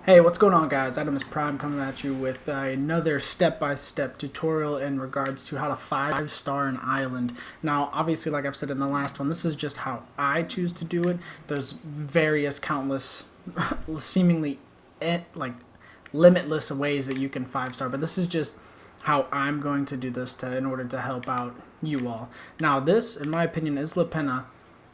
Hey, what's going on, guys? Adamus Prime coming at you with another step-by-step tutorial in regards to how to 5-star an island. Now, obviously, like I've said in the last one, this is just how I choose to do it. There's various, countless, seemingly like limitless ways that you can 5-star, but this is just how I'm going to do this in order to help out you all. Now, this, in my opinion, Isla Pena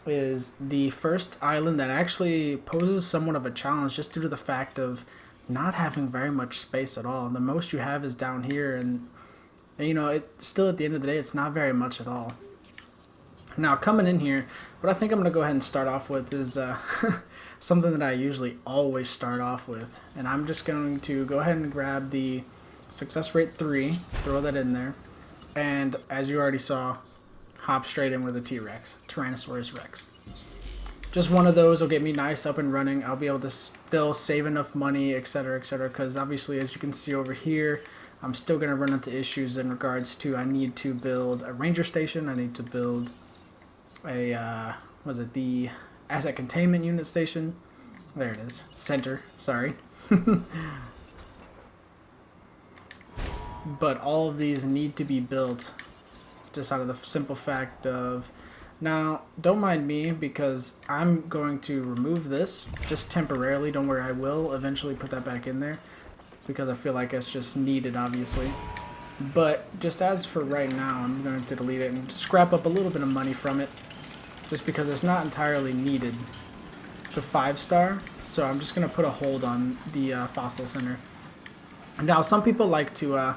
is the first island that actually poses somewhat of a challenge just due to the fact of not having very much space at all. The most you have is down here, and you know, it still at the end of the day, it's not very much at all. Now, coming in here, what I think I'm going to go ahead and start off with is something that I usually always start off with. And I'm just going to go ahead and grab the success rate 3, throw that in there. And as you already saw, hop straight in with a T-Rex, Tyrannosaurus Rex. Just one of those will get me nice up and running. I'll be able to still save enough money, etc., etc. Because obviously, as you can see over here, I'm still going to run into issues in regards to I need to build a ranger station. I need to build a, the asset containment unit station. There it is. Center, sorry. But all of these need to be built just out of the simple fact of, now, don't mind me because I'm going to remove this just temporarily. Don't worry, I will eventually put that back in there because I feel like it's just needed, obviously. But just as for right now, I'm going to delete it and scrap up a little bit of money from it just because it's not entirely needed to 5-star. So I'm just going to put a hold on the fossil center. Now, some people like to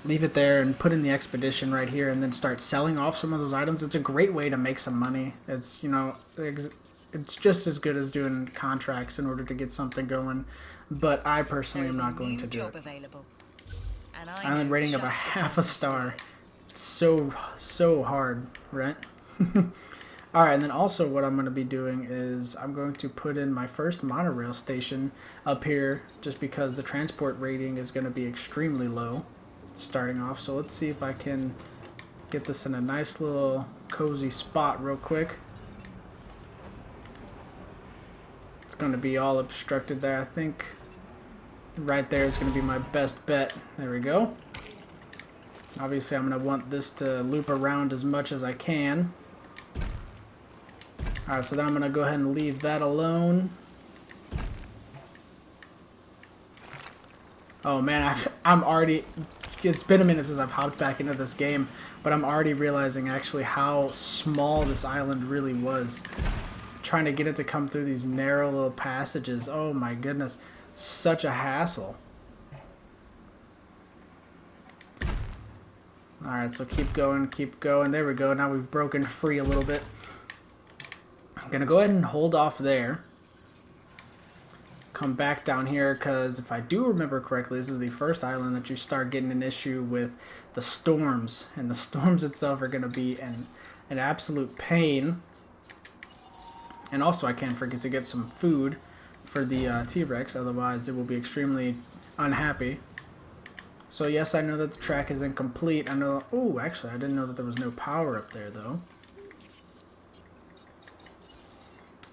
leave it there and put in the expedition right here and then start selling off some of those items. It's a great way to make some money. It's, you know, it's just as good as doing contracts in order to get something going. But I personally am not going to do it. Island rating of a ½ star. It's so hard, right? Alright, and then also what I'm going to be doing is I'm going to put in my first monorail station up here just because the transport rating is going to be extremely low starting off. So let's see if I can get this in a nice little cozy spot real quick. It's going to be all obstructed there. I think right there is going to be my best bet. There we go. Obviously I'm going to want this to loop around as much as I can. Alright, so then I'm going to go ahead and leave that alone. Oh man, I'm already... It's been a minute since I've hopped back into this game, but I'm already realizing actually how small this island really was. Trying to get it to come through these narrow little passages. Oh my goodness. Such a hassle. Alright, so keep going, keep going. There we go. Now we've broken free a little bit. I'm going to go ahead and hold off there. Come back down here because if I do remember correctly, this is the first island that you start getting an issue with the storms, and the storms itself are going to be an absolute pain. And also I can't forget to get some food for the T-Rex, otherwise it will be extremely unhappy. So yes, I know that the track is incomplete. I know, oh, actually I didn't know that there was no power up there though.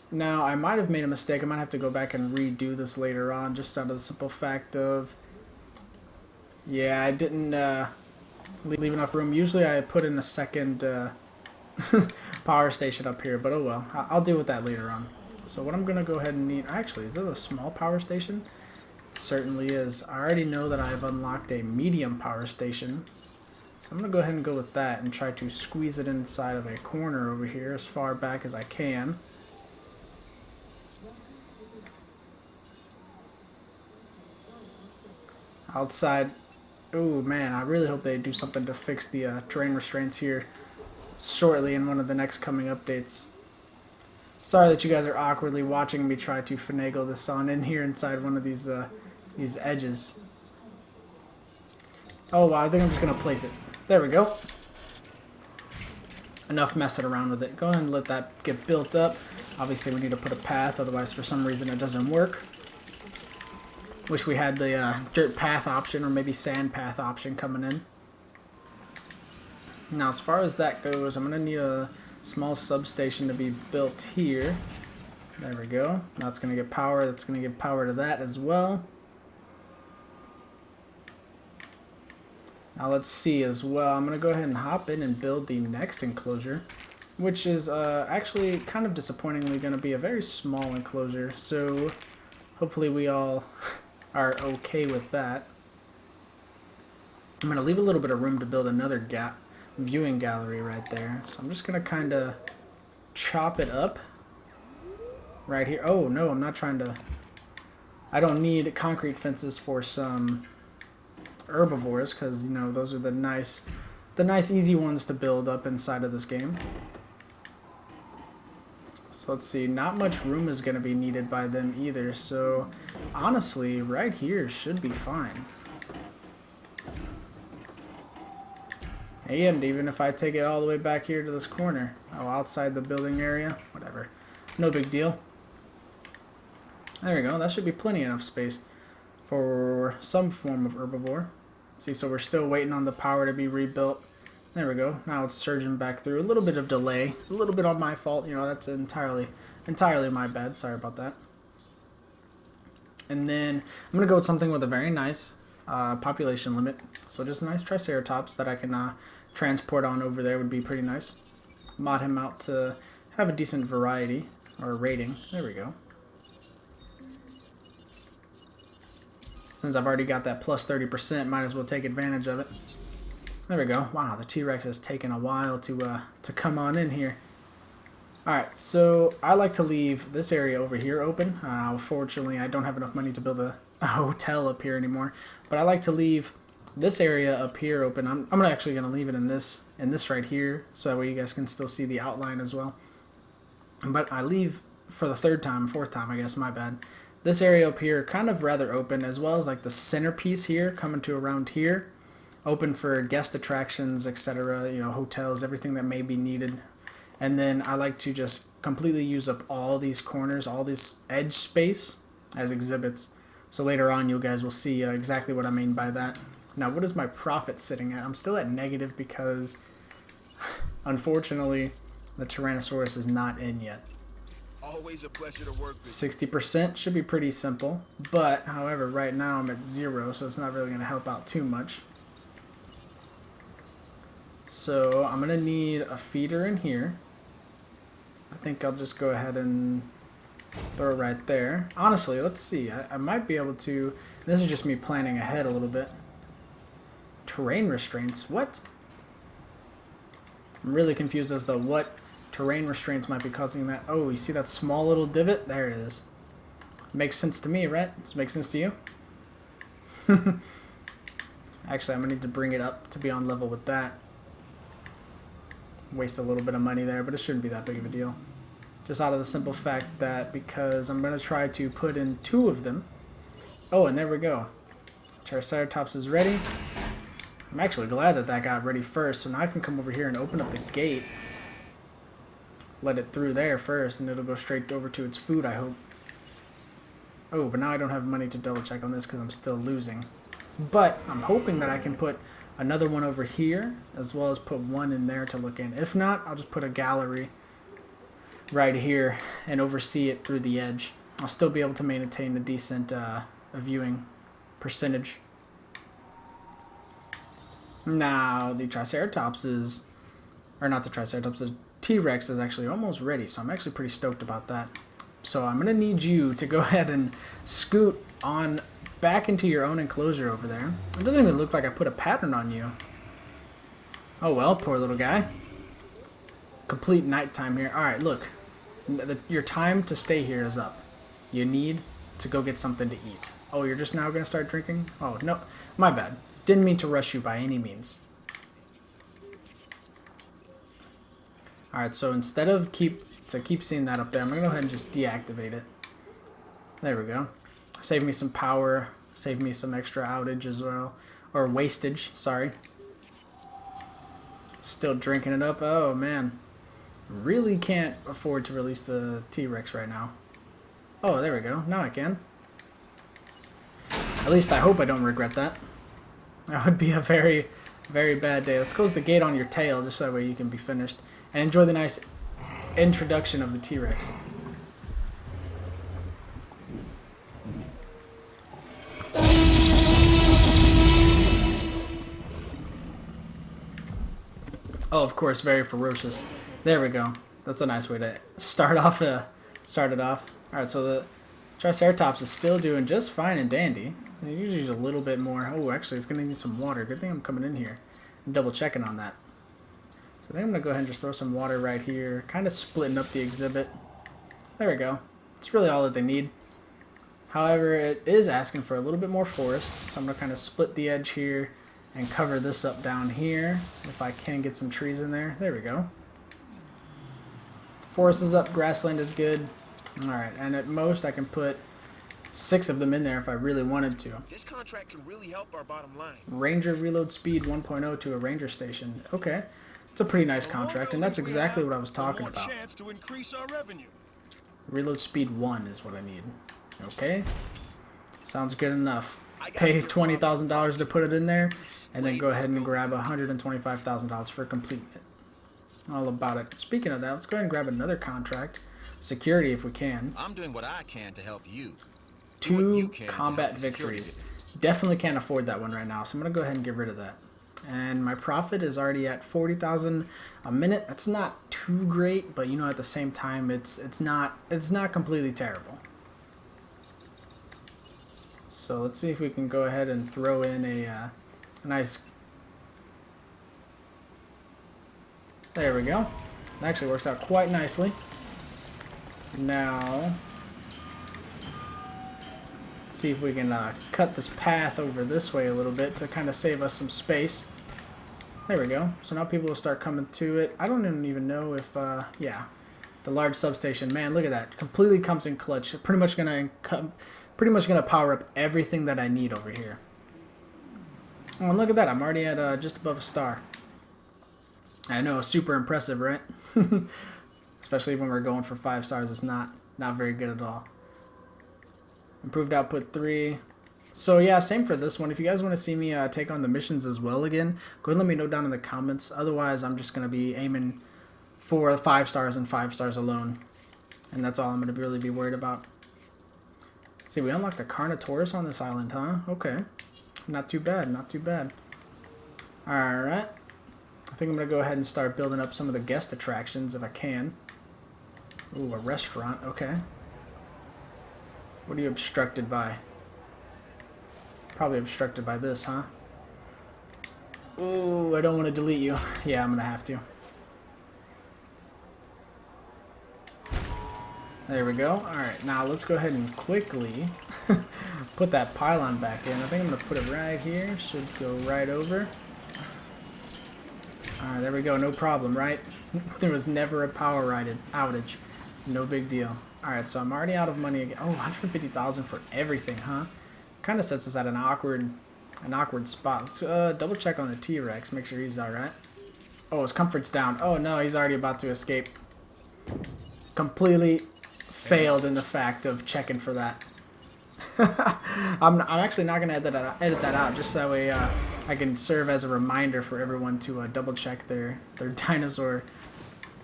Now, I might have made a mistake. I might have to go back and redo this later on, just out of the simple fact of... Yeah, I didn't leave enough room. Usually I put in a second power station up here, but oh well. I'll deal with that later on. So what I'm going to go ahead and need... Actually, is this a small power station? It certainly is. I already know that I've unlocked a medium power station. So I'm going to go ahead and go with that and try to squeeze it inside of a corner over here as far back as I can. Outside, oh man, I really hope they do something to fix the terrain restraints here shortly in one of the next coming updates. Sorry that you guys are awkwardly watching me try to finagle this on in here inside one of these edges. Oh wow, I think I'm just going to place it. There we go. Enough messing around with it. Go ahead and let that get built up. Obviously we need to put a path, otherwise for some reason it doesn't work. Wish we had the dirt path option or maybe sand path option coming in. Now, as far as that goes, I'm going to need a small substation to be built here. There we go. That's going to get power. That's going to give power to that as well. Now let's see as well. I'm going to go ahead and hop in and build the next enclosure, which is actually kind of disappointingly going to be a very small enclosure. So hopefully we all are okay with that. I'm going to leave a little bit of room to build another viewing gallery right there. So I'm just going to kind of chop it up right here. Oh, no, I'm not trying to... I don't need concrete fences for some herbivores because, you know, those are the nice easy ones to build up inside of this game. So let's see, not much room is going to be needed by them either. So honestly, right here should be fine. And even if I take it all the way back here to this corner, outside the building area, whatever, no big deal. There we go. That should be plenty enough space for some form of herbivore. See, so we're still waiting on the power to be rebuilt. There we go. Now it's surging back through. A little bit of delay. A little bit on my fault. You know, that's entirely my bad. Sorry about that. And then I'm going to go with something with a very nice population limit. So just a nice Triceratops that I can transport on over there would be pretty nice. Mod him out to have a decent variety or rating. There we go. Since I've already got that plus 30%, might as well take advantage of it. There we go. Wow, the T-Rex has taken a while to come on in here. Alright, so I like to leave this area over here open. Fortunately, I don't have enough money to build a hotel up here anymore. But I like to leave this area up here open. I'm actually going to leave it in this right here, so that way you guys can still see the outline as well. But I leave for the fourth time, I guess, my bad. This area up here kind of rather open, as well as like the centerpiece here coming to around here. Open for guest attractions, etc., you know, hotels, everything that may be needed. And then I like to just completely use up all these corners, all this edge space as exhibits. So later on you guys will see exactly what I mean by that. Now, what is my profit sitting at? I'm still at negative because unfortunately the Tyrannosaurus is not in yet. Always a pleasure to work with. 60% should be pretty simple, but however, right now I'm at 0, so it's not really going to help out too much. So I'm going to need a feeder in here. I think I'll just go ahead and throw it right there. Honestly, let's see. I might be able to... This is just me planning ahead a little bit. Terrain restraints? What? I'm really confused as to what terrain restraints might be causing that. Oh, you see that small little divot? There it is. Makes sense to me, right? Does it make sense to you? Actually, I'm going to need to bring it up to be on level with that. Waste a little bit of money there, but it shouldn't be that big of a deal. Just out of the simple fact that because I'm going to try to put in 2 of them. Oh, and there we go. Triceratops is ready. I'm actually glad that that got ready first, so now I can come over here and open up the gate. Let it through there first, and it'll go straight over to its food, I hope. Oh, but now I don't have money to double check on this because I'm still losing. But I'm hoping that I can put another one over here, as well as put one in there to look in. If not, I'll just put a gallery right here and oversee it through the edge. I'll still be able to maintain a decent viewing percentage. Now, the Triceratops is... Or not the Triceratops, the T-Rex is actually almost ready, so I'm actually pretty stoked about that. So I'm going to need you to go ahead and scoot on back into your own enclosure over there. It doesn't even look like I put a pattern on you. Oh well, poor little guy. Complete nighttime here. Alright, look. Your time to stay here is up. You need to go get something to eat. Oh, you're just now going to start drinking? Oh, no. My bad. Didn't mean to rush you by any means. Alright, so instead of keep seeing that up there, I'm going to go ahead and just deactivate it. There we go. Save me some power. Save me some extra outage as well. Or wastage, sorry. Still drinking it up. Oh, man. Really can't afford to release the T-Rex right now. Oh, there we go. Now I can. At least I hope I don't regret that. That would be a very, very bad day. Let's close the gate on your tail just so that way you can be finished. And enjoy the nice introduction of the T-Rex. Oh, of course, very ferocious. There we go. That's a nice way to start off. Start it off. All right, so the Triceratops is still doing just fine and dandy. You use a little bit more. Oh, actually, it's gonna need some water. Good thing I'm coming in here. I'm double checking on that. So I think I'm gonna go ahead and just throw some water right here, kind of splitting up the exhibit. There we go. It's really all that they need. However, it is asking for a little bit more forest, so I'm gonna kind of split the edge here and cover this up down here if I can get some trees in there. There we go. Forest is up, grassland is good. Alright, and at most I can put 6 of them in there if I really wanted to. This contract can really help our bottom line. Ranger reload speed 1.0 to a ranger station. Okay, it's a pretty nice contract, and that's exactly what I was talking about. Chance to increase our revenue. Reload speed 1 is what I need. Okay, sounds good enough. Pay $20,000 to put it in there, and then go ahead and grab $125,000 for completing it. All about it. Speaking of that, let's go ahead and grab another contract. Security if we can. I'm doing what I can to help you. 2 combat victories. Definitely can't afford that one right now, so I'm going to go ahead and get rid of that. And my profit is already at 40,000 a minute. That's not too great, but you know, at the same time, it's not completely terrible. So let's see if we can go ahead and throw in a nice. There we go. It actually works out quite nicely. Now, let's see if we can cut this path over this way a little bit to kind of save us some space. There we go. So now people will start coming to it. I don't even know if, yeah, the large substation. Man, look at that. Completely comes in clutch. Pretty much gonna power up everything that I need over here. Oh, and look at that. I'm already at just above a star. I know, super impressive, right? Especially when we're going for 5 stars, it's not very good at all. Improved output 3. So yeah, same for this one. If you guys want to see me take on the missions as well again, go ahead and let me know down in the comments. Otherwise, I'm just going to be aiming for 5 stars and 5 stars alone. And that's all I'm going to really be worried about. Let's see, we unlocked the Carnotaurus on this island, huh? Okay. Not too bad, not too bad. Alright. I think I'm going to go ahead and start building up some of the guest attractions if I can. Ooh, a restaurant. Okay. What are you obstructed by? Probably obstructed by this, huh? Ooh, I don't want to delete you. Yeah, I'm going to have to. There we go. Alright, now let's go ahead and quickly put that pylon back in. I think I'm going to put it right here. Should go right over. Alright, there we go. No problem, right? There was never a power outage. No big deal. Alright, so I'm already out of money again. Oh, 150,000 for everything, huh? Kind of sets us at an awkward spot. Let's double check on the T-Rex. Make sure he's alright. Oh, his comfort's down. Oh no, he's already about to escape. Completely failed in the fact of checking for that. I'm actually not going to edit that out, just so that way I can serve as a reminder for everyone to double check their dinosaur,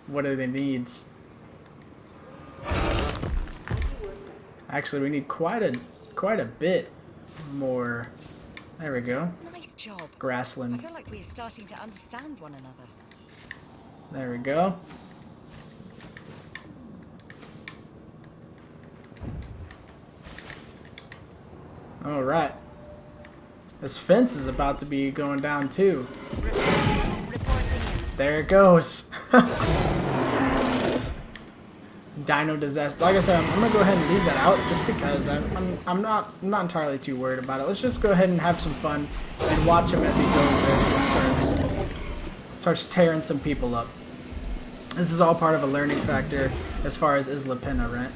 what are they needs. Actually, we need quite a bit more. There we go. Nice job. Grassland. I feel like we are starting to understand one another. There we go. All right. This fence is about to be going down too. There it goes. Dino disaster. Like I said, I'm gonna go ahead and leave that out just because I'm not entirely too worried about it. Let's just go ahead and have some fun and watch him as he goes in and starts tearing some people up. This is all part of a learning factor as far as Isla Pena, right?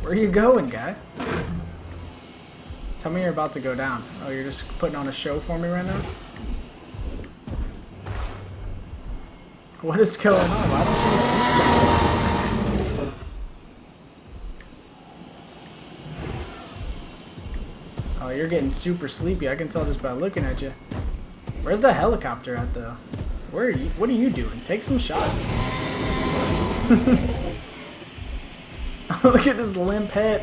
Where are you going, guy? Tell me you're about to go down. Oh, you're just putting on a show for me right now? What is going on? Why don't you just eat something? Oh, you're getting super sleepy. I can tell just by looking at you. Where's the helicopter at, though? Where are you? What are you doing? Take some shots. Look at his limp head.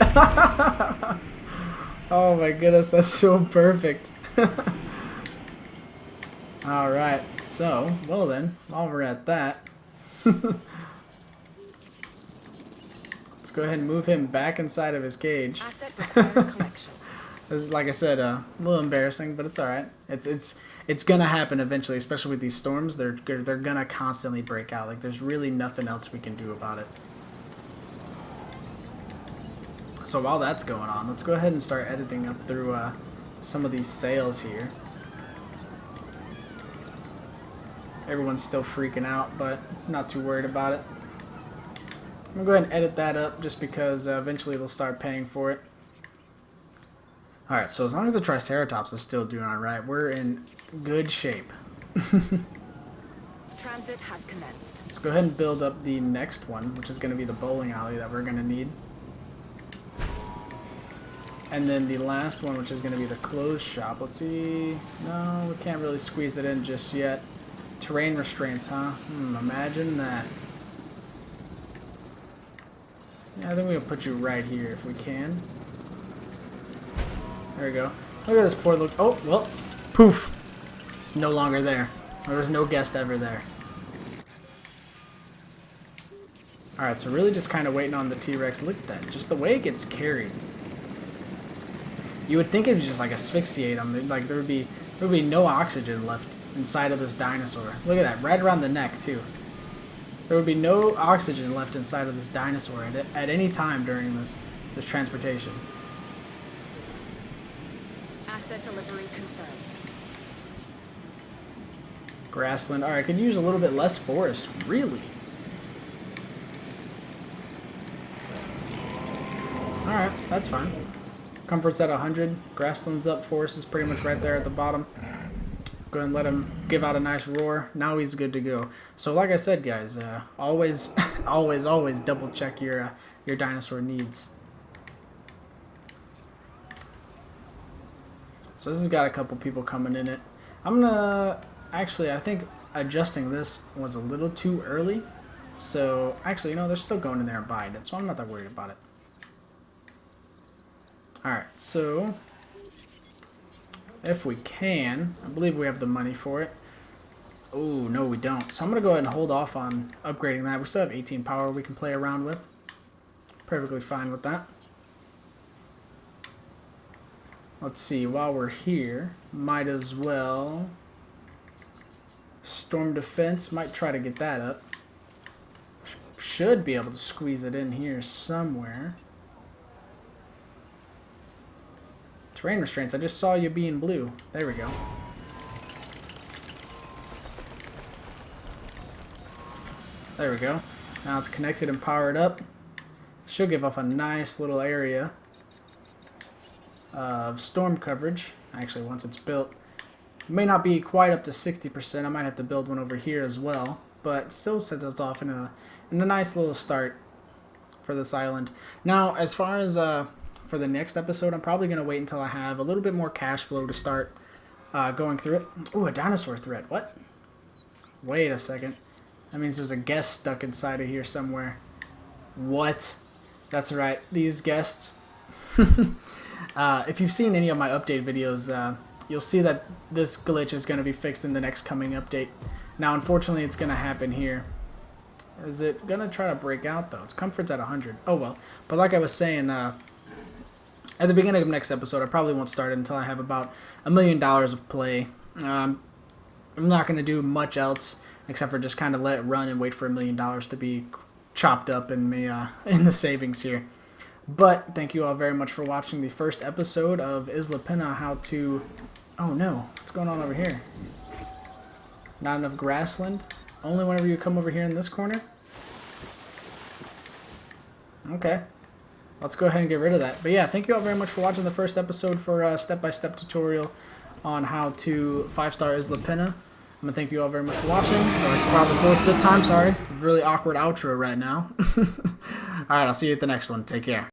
Oh my goodness, that's so perfect. Alright, so, well then, while we're at that, let's go ahead and move him back inside of his cage. Asset required collection. This is, like I said, a little embarrassing, but it's alright. It's gonna happen eventually, especially with these storms. They're gonna constantly break out. Like, there's really nothing else we can do about it. So while that's going on, let's go ahead and start editing up through some of these sails here. Everyone's still freaking out, but not too worried about it. I'm gonna go ahead and edit that up just because eventually they'll start paying for it. Alright, so as long as the Triceratops is still doing alright, we're in good shape. Transit has commenced. Let's go ahead and build up the next one, which is going to be the bowling alley that we're going to need. And then the last one, which is going to be the clothes shop. Let's see. No, we can't really squeeze it in just yet. Terrain restraints, huh? Imagine that. Yeah, I think we'll put you right here if we can. There we go. Look at this poor look. Oh, well, poof. It's no longer there. There was no guest ever there. Alright, so really just kind of waiting on the T-Rex. Look at that. Just the way it gets carried. You would think it would just like asphyxiate them. Like there would be no oxygen left inside of this dinosaur. Look at that, right around the neck too. There would be no oxygen left inside of this dinosaur at any time during this transportation. Asset delivery confirmed. Grassland. Alright, could use a little bit less forest. Really? Alright, that's fine. Comfort's at 100. Grassland's up. Forest is pretty much right there at the bottom. Go ahead and let him give out a nice roar. Now he's good to go. So like I said, guys, always, always double check your dinosaur needs. So this has got a couple people coming in it. I'm gonna... Actually, I think adjusting this was a little too early. So, actually, you know, they're still going in there and buying it. So I'm not that worried about it. Alright, so... if we can, I believe we have the money for it. Oh, no we don't. So I'm going to go ahead and hold off on upgrading that. We still have 18 power we can play around with. Perfectly fine with that. Let's see, while we're here, might as well... Storm defense, might try to get that up. Should be able to squeeze it in here somewhere. Terrain restraints, I just saw you being blue. There we go. There we go. Now it's connected and powered up. Should give off a nice little area of storm coverage. Actually, once it's built. It may not be quite up to 60%. I might have to build one over here as well. But still sets us off in a nice little start for this island. Now, as far as... for the next episode, I'm probably going to wait until I have a little bit more cash flow to start going through it. Ooh, a dinosaur thread. What? Wait a second. That means there's a guest stuck inside of here somewhere. What? That's right. These guests... if you've seen any of my update videos, you'll see that this glitch is going to be fixed in the next coming update. Now, unfortunately, it's going to happen here. Is it going to try to break out, though? Its comfort's at 100. Oh, well. But like I was saying... at the beginning of next episode, I probably won't start it until I have about $1 million of play. I'm not going to do much else except for just kind of let it run and wait for $1 million to be chopped up in the savings here. But thank you all very much for watching the first episode of Isla Pena. How to... Oh no, what's going on over here? Not enough grassland? Only whenever you come over here in this corner? Okay. Let's go ahead and get rid of that. But yeah, thank you all very much for watching the first episode for a step-by-step tutorial on how to 5-star Isla Pena. I'm going to thank you all very much for watching. Sorry, probably the 4th, 5th time, sorry. Really awkward outro right now. Alright, I'll see you at the next one. Take care.